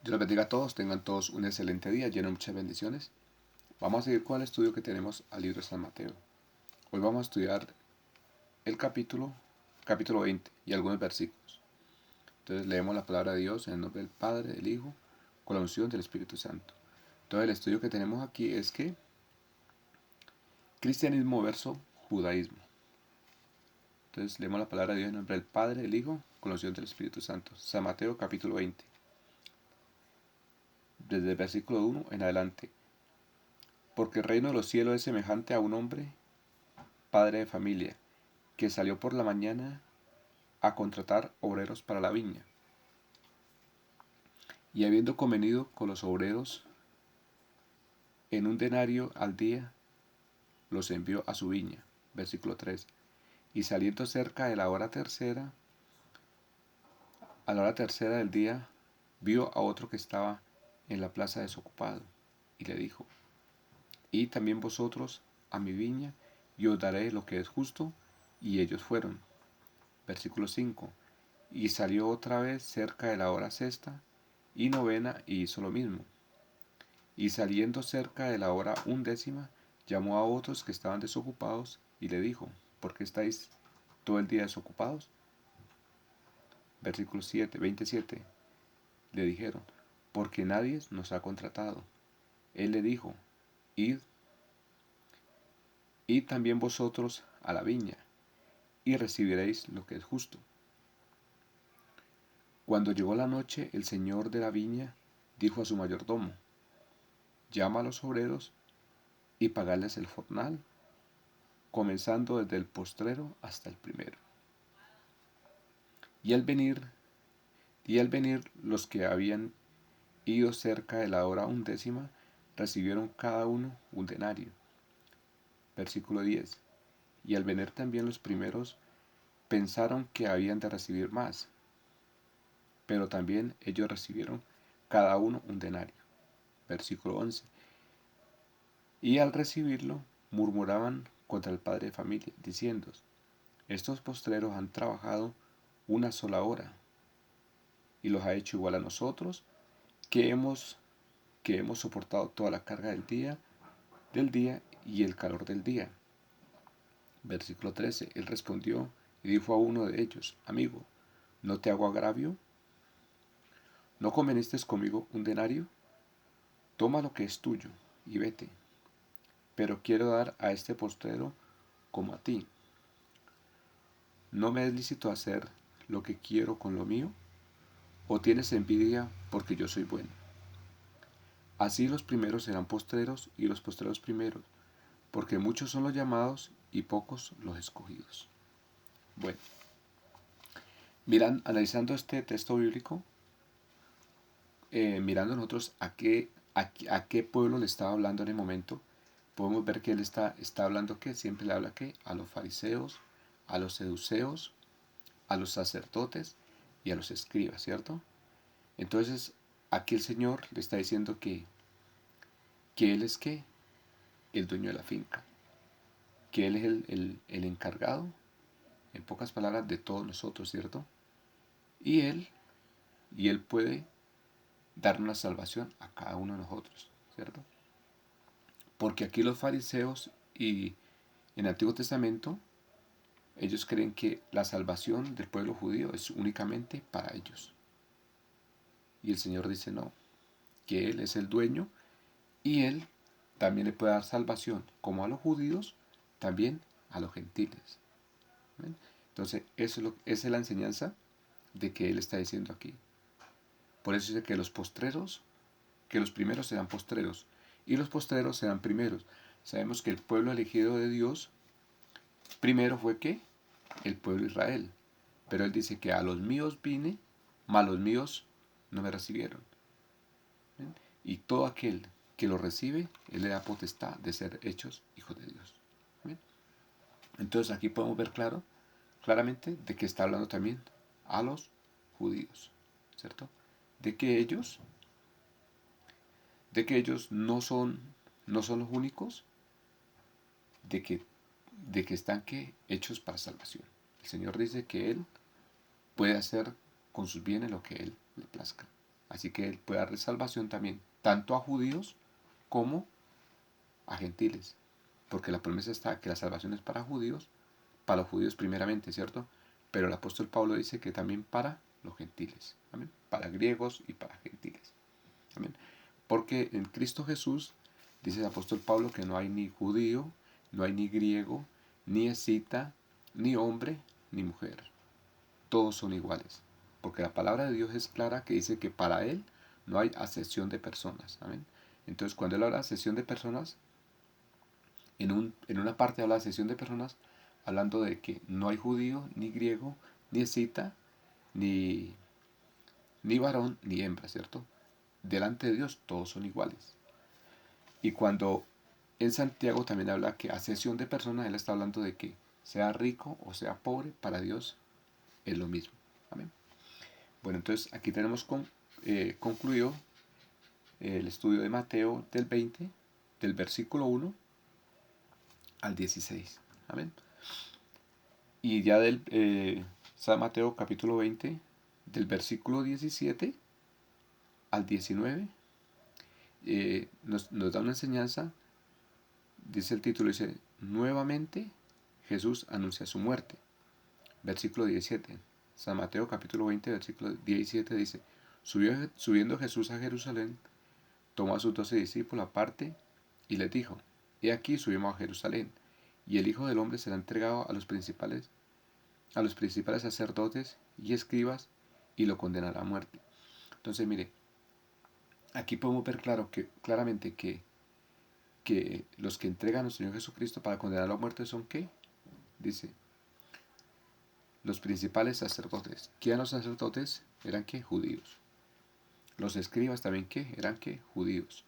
Dios los bendiga a todos, tengan todos un excelente día, lleno de muchas bendiciones. Vamos a seguir con el estudio que tenemos al libro de San Mateo. Hoy vamos a estudiar el capítulo 20 y algunos versículos. Entonces leemos la palabra de Dios en el nombre del Padre, del Hijo, con la unción del Espíritu Santo. Entonces el estudio que tenemos aquí es que cristianismo versus judaísmo. Entonces leemos la palabra de Dios en el nombre del Padre, del Hijo, con la unción del Espíritu Santo. San Mateo capítulo 20, desde el versículo 1 en adelante. Porque el reino de los cielos es semejante a un hombre, padre de familia, que salió por la mañana a contratar obreros para la viña. Y habiendo convenido con los obreros en un denario al día, los envió a su viña. Versículo 3. Y saliendo cerca de la hora tercera, a la hora tercera del día, vio a otro que estaba en la plaza desocupado, y le dijo: Id también vosotros a mi viña, y os daré lo que es justo. Y ellos fueron. Versículo 5. Y salió otra vez cerca de la hora sexta y novena, y hizo lo mismo. Y saliendo cerca de la hora undécima, llamó a otros que estaban desocupados, y le dijo: ¿Por qué estáis todo el día desocupados? Versículo 27. Le dijeron: Porque nadie nos ha contratado. Él le dijo: Id también vosotros a la viña, y recibiréis lo que es justo. Cuando llegó la noche, el señor de la viña dijo a su mayordomo: Llama a los obreros y pagadles el jornal, comenzando desde el postrero hasta el primero. Y al venir, los que habían ido cerca de la hora undécima, recibieron cada uno un denario. Versículo 10. Y al venir también los primeros, pensaron que habían de recibir más, pero también ellos recibieron cada uno un denario. Versículo 11. Y al recibirlo, murmuraban contra el padre de familia, diciendo: Estos postreros han trabajado una sola hora, y los ha hecho igual a nosotros, que hemos soportado toda la carga del día y el calor del día. Versículo 13. Él respondió y dijo a uno de ellos: Amigo, ¿no te hago agravio? ¿No conveniste conmigo un denario? Toma lo que es tuyo y vete. Pero quiero dar a este postrero como a ti. ¿No me es lícito hacer lo que quiero con lo mío? ¿O tienes envidia porque yo soy bueno? Así los primeros serán postreros y los postreros primeros, porque muchos son los llamados y pocos los escogidos. Bueno, analizando este texto bíblico, mirando nosotros a qué pueblo le estaba hablando en el momento, podemos ver que él está hablando que siempre le habla que a los fariseos, a los seduceos, a los sacerdotes y a los escribas, ¿cierto? Entonces, aquí el Señor le está diciendo que Él es ¿qué? El dueño de la finca, que Él es el encargado, en pocas palabras, de todos nosotros, ¿cierto? Y Él puede dar una salvación a cada uno de nosotros, ¿cierto? Porque aquí los fariseos y en el Antiguo Testamento, ellos creen que la salvación del pueblo judío es únicamente para ellos. Y el Señor dice no, que Él es el dueño y Él también le puede dar salvación como a los judíos, también a los gentiles. ¿Ven? Entonces, esa es la enseñanza de que Él está diciendo aquí. Por eso dice que los primeros serán postreros y los postreros serán primeros. Sabemos que el pueblo elegido de Dios primero fue ¿qué? El pueblo de Israel. Pero Él dice que a los míos vine, mas los míos no me recibieron. ¿Ven? Y todo aquel que lo recibe, Él le da potestad de ser hechos hijos de Dios. ¿Ven? Entonces aquí podemos ver claramente de que está hablando también a los judíos, ¿cierto? De que ellos no son los únicos, de que están hechos para salvación. El Señor dice que Él puede hacer con sus bienes lo que Él le plazca. Así que Él puede darle salvación también, tanto a judíos como a gentiles. Porque la promesa está que la salvación es para judíos, para los judíos primeramente, ¿cierto? Pero el apóstol Pablo dice que también para los gentiles, ¿amén? Para griegos y para gentiles, ¿amén? Porque en Cristo Jesús, dice el apóstol Pablo, que no hay ni judío, no hay ni griego, ni escita, ni hombre, ni mujer. Todos son iguales. Porque la palabra de Dios es clara que dice que para Él no hay acepción de personas, ¿amén? Entonces, cuando Él habla de acepción de personas, en una parte habla de acepción de personas, hablando de que no hay judío, ni griego, ni escita, ni varón, ni hembra, ¿cierto? Delante de Dios todos son iguales. Y cuando en Santiago también habla que acepción de personas, él está hablando de que sea rico o sea pobre, para Dios es lo mismo. Amén. Bueno, entonces aquí tenemos concluido el estudio de Mateo del 20, del versículo 1 al 16. Amén. Y ya del San Mateo capítulo 20, del versículo 17 al 19, nos da una enseñanza. Dice el título, dice, nuevamente Jesús anuncia su muerte. Versículo 17. San Mateo capítulo 20, versículo 17 dice, subiendo Jesús a Jerusalén, tomó a sus 12 discípulos aparte y les dijo, he aquí subimos a Jerusalén, y el Hijo del Hombre será entregado a los principales sacerdotes y escribas, y lo condenará a muerte. Entonces, mire, aquí podemos ver claramente que los que entregan al Señor Jesucristo para condenarlo a muerte son ¿qué? Dice, los principales sacerdotes. ¿Quién los sacerdotes? Eran ¿qué? Judíos. Los escribas también ¿qué? Eran ¿qué? Judíos.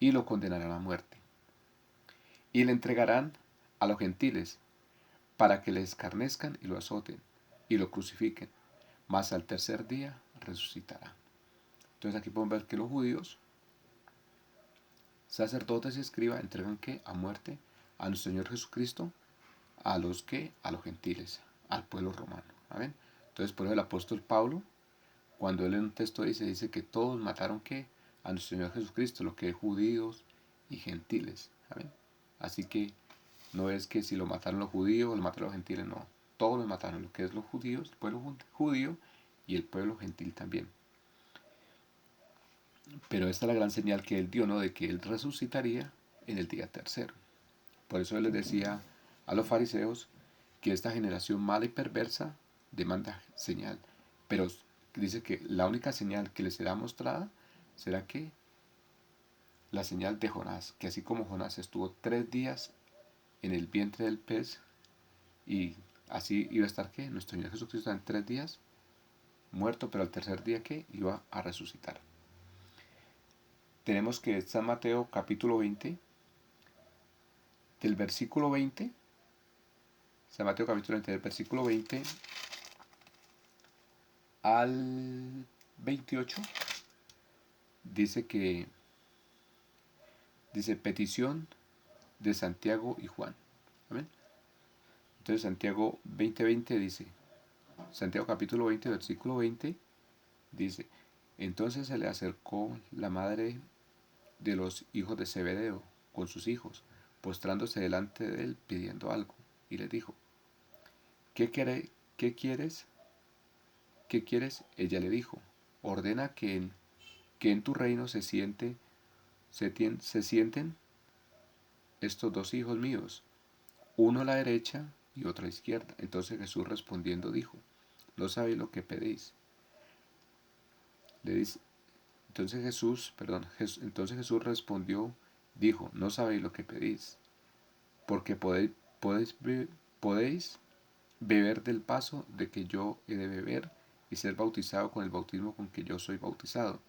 Y lo condenarán a muerte. Y le entregarán a los gentiles para que le escarnezcan y lo azoten y lo crucifiquen. Mas al tercer día resucitará. Entonces aquí podemos ver que los judíos, sacerdotes y escribas, entregan ¿qué? A muerte a nuestro Señor Jesucristo, a los que, a los gentiles, al pueblo romano. ¿Amén? Entonces por eso el apóstol Pablo, cuando él en un texto dice que todos mataron ¿qué? A nuestro Señor Jesucristo, lo que es judíos y gentiles. ¿Amén? Así que no es que si lo mataron los judíos o lo mataron los gentiles, no. Todos los mataron, lo que es los judíos, el pueblo judío y el pueblo gentil también. Pero esta es la gran señal que él dio, ¿no? De que él resucitaría en el día tercero. Por eso él les decía a los fariseos que esta generación mala y perversa demanda señal. Pero dice que la única señal que les será mostrada será que la señal de Jonás, que así como Jonás estuvo 3 días en el vientre del pez, y así iba a estar que nuestro Señor Jesucristo en 3 días muerto, pero al tercer día que iba a resucitar. Tenemos que San Mateo capítulo 20, del versículo 20, San Mateo capítulo 20, del versículo 20 al 28, dice petición de Santiago y Juan. ¿Amén? Entonces Santiago 20:20 dice, Santiago capítulo 20, versículo 20, dice, entonces se le acercó la madre de los hijos de Zebedeo con sus hijos, postrándose delante de él pidiendo algo, y le dijo, ¿qué quieres? ¿Qué quieres? Ella le dijo, ordena que en tu reino se sienten estos 2 hijos míos, uno a la derecha y otro a la izquierda. Entonces Jesús respondiendo dijo, no sabéis lo que pedís. Le dice, entonces Jesús respondió, dijo, no sabéis lo que pedís, porque podéis beber del vaso de que yo he de beber y ser bautizado con el bautismo con que yo soy bautizado.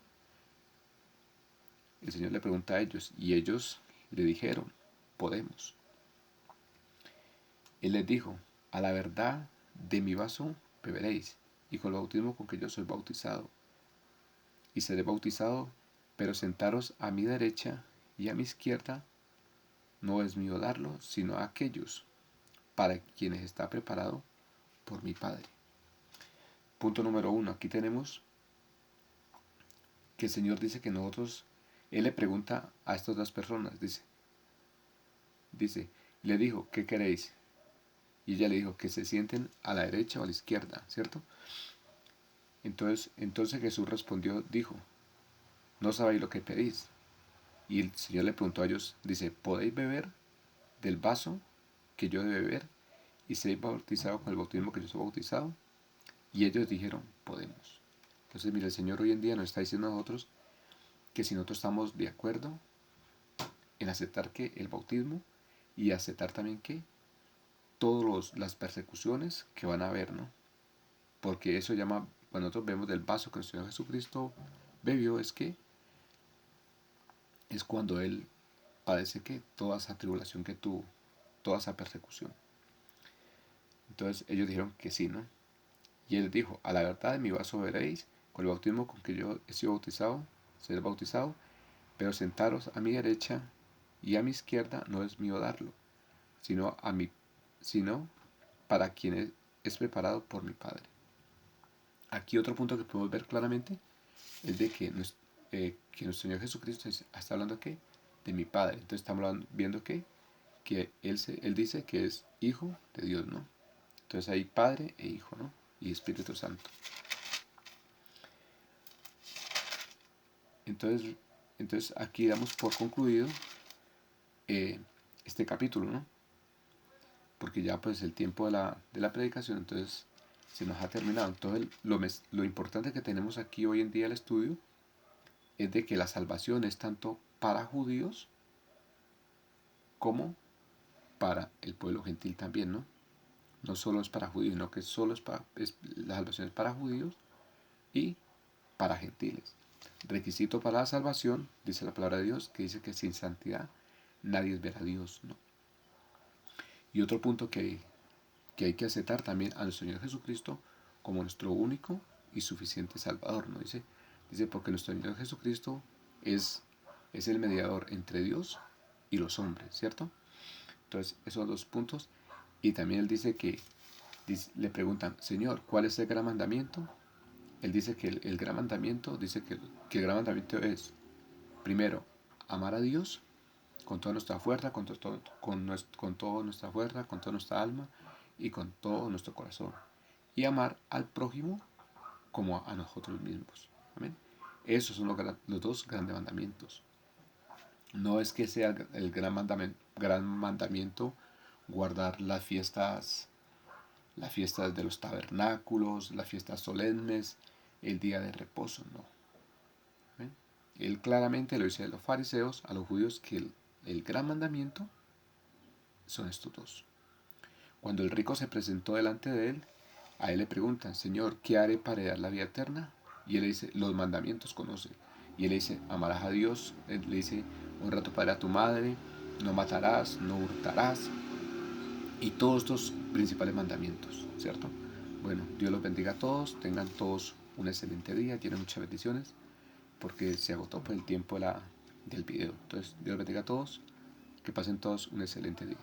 El Señor le pregunta a ellos, y ellos le dijeron, podemos. Él les dijo, a la verdad de mi vaso beberéis, y con el bautismo con que yo soy bautizado. Y seré bautizado, pero sentaros a mi derecha y a mi izquierda no es mío darlo, sino a aquellos para quienes está preparado por mi Padre. Punto número 1. Aquí tenemos que el Señor dice que nosotros, Él le pregunta a estas dos personas, dice, le dijo, ¿qué queréis? Y ella le dijo, que se sienten a la derecha o a la izquierda, ¿cierto? Entonces Jesús respondió, dijo, no sabéis lo que pedís. Y el Señor le preguntó a ellos, dice, ¿podéis beber del vaso que yo he de beber? Y seréis bautizados con el bautismo que yo soy bautizado. Y ellos dijeron, podemos. Entonces, mira, el Señor hoy en día nos está diciendo a nosotros que si nosotros estamos de acuerdo en aceptar que el bautismo y aceptar también que todas las persecuciones que van a haber, ¿no? Porque eso llama, cuando nosotros vemos del vaso que el Señor Jesucristo bebió, es cuando Él padece que toda esa tribulación que tuvo, toda esa persecución. Entonces ellos dijeron que sí, ¿no? Y Él dijo, a la verdad de mi vaso beberéis, con el bautismo con que yo he sido bautizado, seré bautizado, pero sentaros a mi derecha y a mi izquierda no es mío darlo, sino para quien es preparado por mi Padre. Aquí otro punto que podemos ver claramente es de que nuestro Señor Jesucristo está hablando ¿qué? De mi Padre. Entonces estamos viendo que él dice que es Hijo de Dios, ¿no? Entonces hay Padre e Hijo, ¿no? Y Espíritu Santo. Entonces aquí damos por concluido este capítulo, ¿no? Porque ya pues el tiempo de la predicación entonces se nos ha terminado. Entonces lo importante que tenemos aquí hoy en día el estudio es de que la salvación es tanto para judíos como para el pueblo gentil también, ¿no? No solo es para judíos, sino que la salvación es para judíos y para gentiles. Requisito para la salvación, dice la palabra de Dios, que dice que sin santidad nadie verá a Dios, ¿no? Y otro punto que hay que aceptar también a nuestro Señor Jesucristo como nuestro único y suficiente Salvador, ¿no? Dice porque nuestro Señor Jesucristo es el mediador entre Dios y los hombres, ¿cierto? Entonces, esos dos puntos. Y también Él dice que, le preguntan, Señor, ¿cuál es el gran mandamiento? Él dice que el gran mandamiento, dice que el gran mandamiento es, primero, amar a Dios con toda nuestra fuerza, con toda nuestra fuerza, con toda nuestra alma y con todo nuestro corazón. Y amar al prójimo como a nosotros mismos. ¿Amén? Esos son los dos grandes mandamientos. No es que sea el gran mandamiento guardar las fiestas de los tabernáculos, las fiestas solemnes, el día de reposo, no. ¿Amén? Él claramente lo dice a los fariseos, a los judíos, que el gran mandamiento son estos dos. Cuando el rico se presentó delante de él, a él le preguntan, Señor, ¿qué haré para heredar la vida eterna? Y él le dice, los mandamientos conoce. Y él le dice, amarás a Dios. Él le dice, honra a tu padre, a tu madre, no matarás, no hurtarás. Y todos estos principales mandamientos, ¿cierto? Bueno, Dios los bendiga a todos, tengan todos un excelente día, tienen muchas bendiciones, porque se agotó por el tiempo del video. Entonces, Dios los bendiga a todos, que pasen todos un excelente día.